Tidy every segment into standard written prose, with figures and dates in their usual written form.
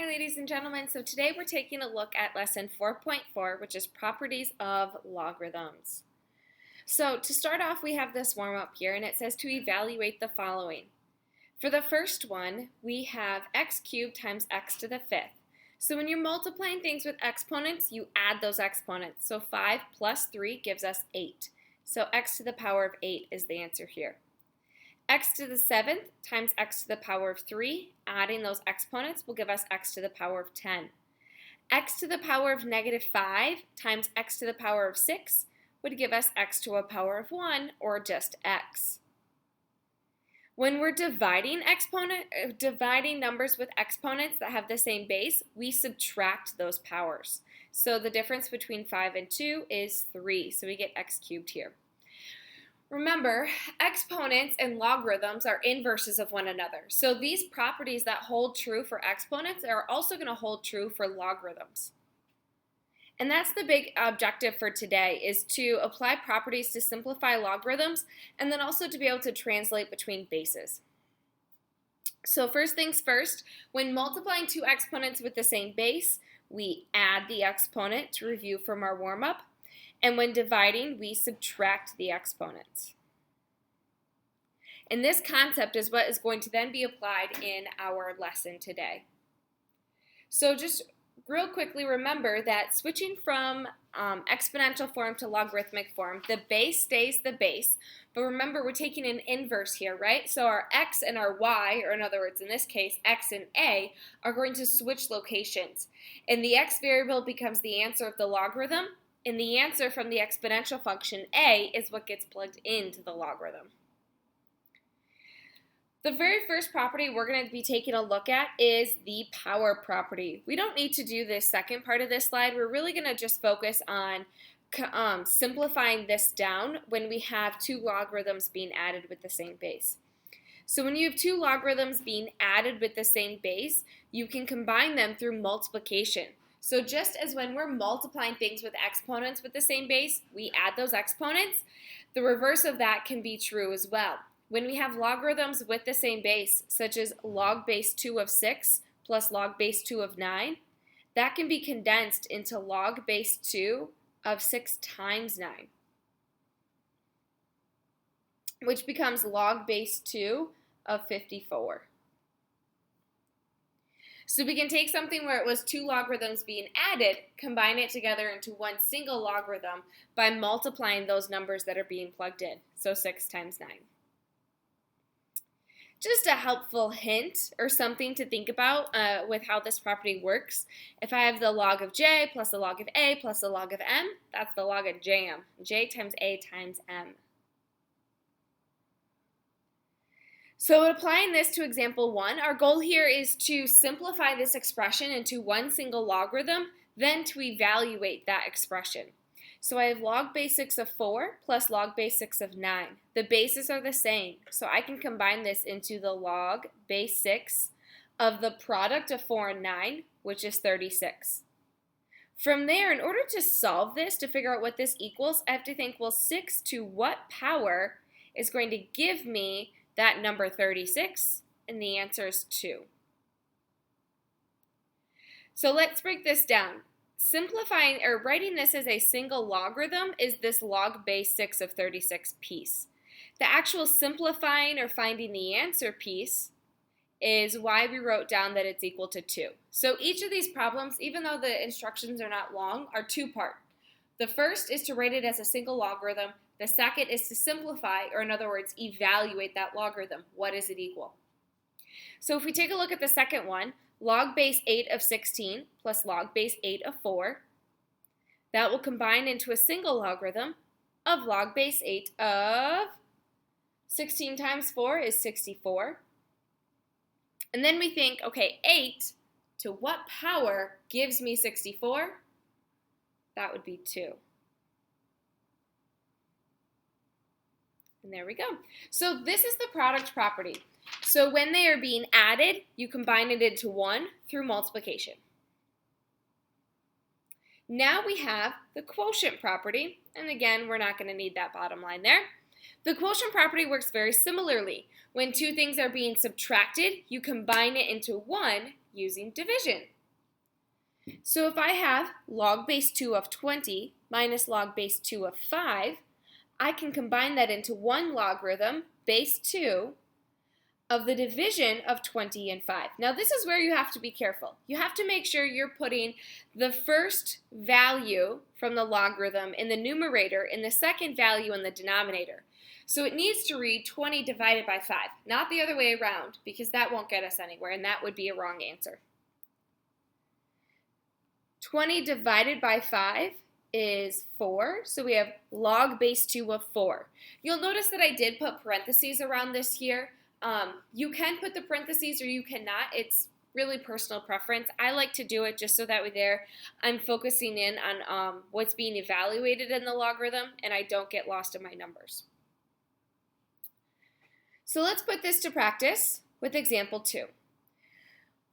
Hi ladies and gentlemen, so today we're taking a look at lesson 4.4, which is properties of logarithms. So to start off, we have this warm up here and it says to evaluate the following. For the first one, we have x cubed times x to the fifth. So when you're multiplying things with exponents, you add those exponents. So 5 plus 3 gives us 8. So x to the power of 8 is the answer here. X to the 7th times x to the power of 3, adding those exponents will give us x to the power of 10. X to the power of negative 5 times x to the power of 6 would give us x to a power of 1, or just x. When we're dividing numbers with exponents that have the same base, we subtract those powers. So the difference between 5 and 2 is 3, so we get x cubed here. Remember, exponents and logarithms are inverses of one another. So these properties that hold true for exponents are also going to hold true for logarithms. And that's the big objective for today, is to apply properties to simplify logarithms and then also to be able to translate between bases. So first things first, when multiplying two exponents with the same base, we add the exponent, to review from our warm-up. And when dividing, we subtract the exponents. And this concept is what is going to then be applied in our lesson today. So just real quickly, remember that switching from exponential form to logarithmic form, the base stays the base. But remember, we're taking an inverse here, right? So our x and our y, or in other words, in this case, x and a, are going to switch locations. And the x variable becomes the answer of the logarithm. And the answer from the exponential function a is what gets plugged into the logarithm. The very first property we're going to be taking a look at is the power property. We don't need to do this second part of this slide. We're really going to just focus on simplifying this down when we have two logarithms being added with the same base. So when you have two logarithms being added with the same base, you can combine them through multiplication. So just as when we're multiplying things with exponents with the same base, we add those exponents, the reverse of that can be true as well. When we have logarithms with the same base, such as log base 2 of 6 plus log base 2 of 9, that can be condensed into log base 2 of 6 times 9, which becomes log base 2 of 54. So we can take something where it was two logarithms being added, combine it together into one single logarithm by multiplying those numbers that are being plugged in. So 6 times 9. Just a helpful hint or something to think about with how this property works. If I have the log of j plus the log of a plus the log of m, that's the log of jm. J times a times m. So applying this to example 1, our goal here is to simplify this expression into one single logarithm, then to evaluate that expression. So I have log base 6 of 4 plus log base 6 of 9. The bases are the same, so I can combine this into the log base 6 of the product of 4 and 9, which is 36. From there, in order to solve this, to figure out what this equals, I have to think, well, 6 to what power is going to give me that number 36, and the answer is 2. So let's break this down. Simplifying or writing this as a single logarithm is this log base 6 of 36 piece. The actual simplifying or finding the answer piece is why we wrote down that it's equal to 2. So each of these problems, even though the instructions are not long, are two-part. The first is to write it as a single logarithm. The second is to simplify, or in other words, evaluate that logarithm. What does it equal? So if we take a look at the second one, log base 8 of 16 plus log base 8 of 4, that will combine into a single logarithm of log base 8 of 16 times 4 is 64. And then we think, okay, 8 to what power gives me 64? That would be 2. And there we go. So this is the product property. So when they are being added, you combine it into one through multiplication. Now we have the quotient property, and again, we're not going to need that bottom line there. The quotient property works very similarly. When two things are being subtracted, you combine it into one using division. So if I have log base 2 of 20 minus log base 2 of 5, I can combine that into one logarithm, base 2, of the division of 20 and 5. Now this is where you have to be careful. You have to make sure you're putting the first value from the logarithm in the numerator and the second value in the denominator. So it needs to read 20 divided by 5, not the other way around, because that won't get us anywhere, and that would be a wrong answer. 20 divided by 5 is 4, so we have log base 2 of 4. You'll notice that I did put parentheses around this here. You can put the parentheses or you cannot. It's really personal preference. I like to do it just so that way there I'm focusing in on what's being evaluated in the logarithm and I don't get lost in my numbers. So let's put this to practice with example 2.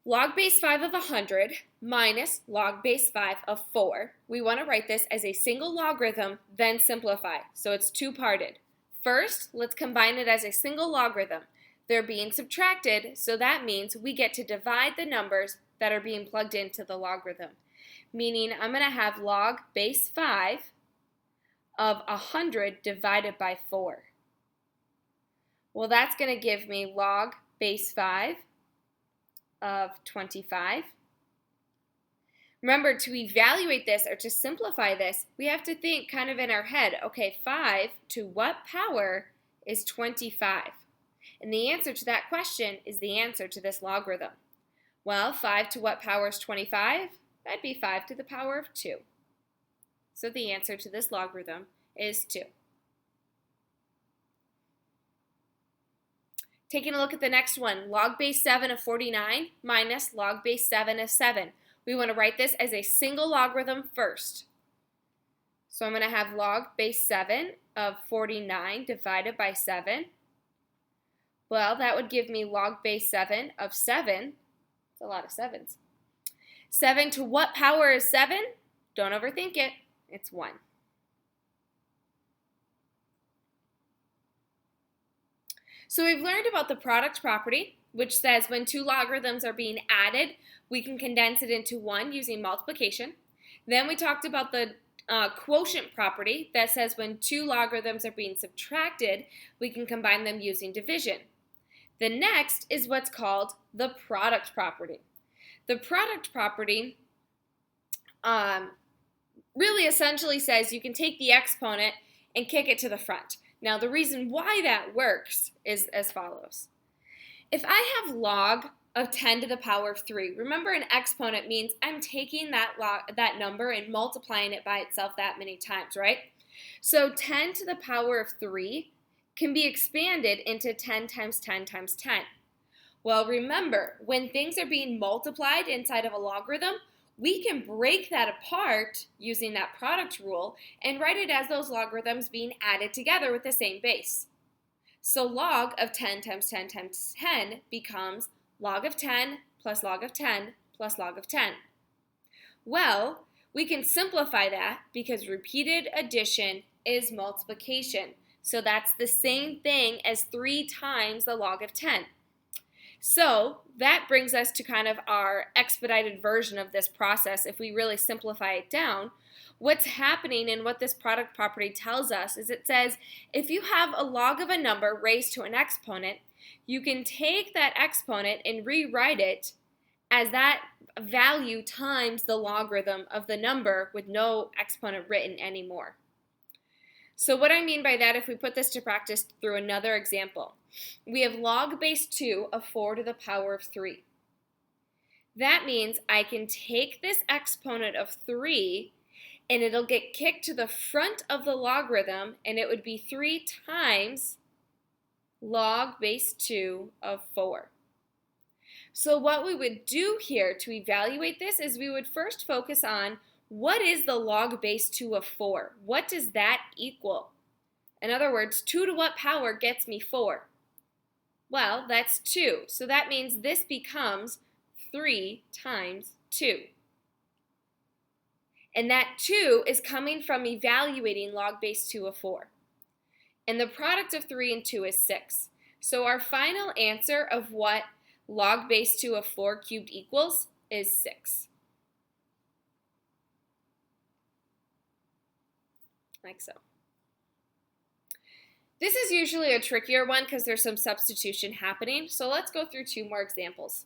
Log base 5 of 100 minus log base 5 of 4. We want to write this as a single logarithm, then simplify. So it's two-parted. First, let's combine it as a single logarithm. They're being subtracted, so that means we get to divide the numbers that are being plugged into the logarithm. Meaning I'm going to have log base 5 of 100 divided by 4. Well, that's going to give me log base 5 of 25. Remember, to evaluate this or to simplify this, we have to think kind of in our head, okay, 5 to what power is 25? And the answer to that question is the answer to this logarithm. Well, 5 to what power is 25? That'd be 5 to the power of 2. So the answer to this logarithm is 2. Taking a look at the next one, log base 7 of 49 minus log base 7 of 7. We want to write this as a single logarithm first. So I'm going to have log base 7 of 49 divided by 7. Well, that would give me log base 7 of 7. That's a lot of 7s. 7 to what power is 7? Don't overthink it. It's 1. So we've learned about the product property, which says when two logarithms are being added, we can condense it into one using multiplication. Then we talked about the quotient property that says when two logarithms are being subtracted, we can combine them using division. The next is what's called the product property. The product property really essentially says you can take the exponent and kick it to the front. Now, the reason why that works is as follows. If I have log of 10 to the power of 3, remember an exponent means I'm taking that number and multiplying it by itself that many times, right? So 10 to the power of 3 can be expanded into 10 times 10 times 10. Well, remember, when things are being multiplied inside of a logarithm, we can break that apart using that product rule and write it as those logarithms being added together with the same base. So log of 10 times 10 times 10 becomes log of 10 plus log of 10 plus log of 10. Well, we can simplify that because repeated addition is multiplication. So that's the same thing as 3 times the log of 10. So that brings us to kind of our expedited version of this process. If we really simplify it down, what's happening and what this product property tells us is it says if you have a log of a number raised to an exponent, you can take that exponent and rewrite it as that value times the logarithm of the number with no exponent written anymore. So what I mean by that, if we put this to practice through another example, we have log base 2 of 4 to the power of 3. That means I can take this exponent of 3 and it'll get kicked to the front of the logarithm and it would be 3 times log base 2 of 4. So what we would do here to evaluate this is we would first focus on what is the log base 2 of 4? What does that equal? In other words, 2 to what power gets me 4? Well, that's 2. So that means this becomes 3 times 2. And that 2 is coming from evaluating log base 2 of 4. And the product of 3 and 2 is 6. So our final answer of what log base 2 of 4 cubed equals is 6. Like so. This is usually a trickier one because there's some substitution happening, so let's go through 2 more examples.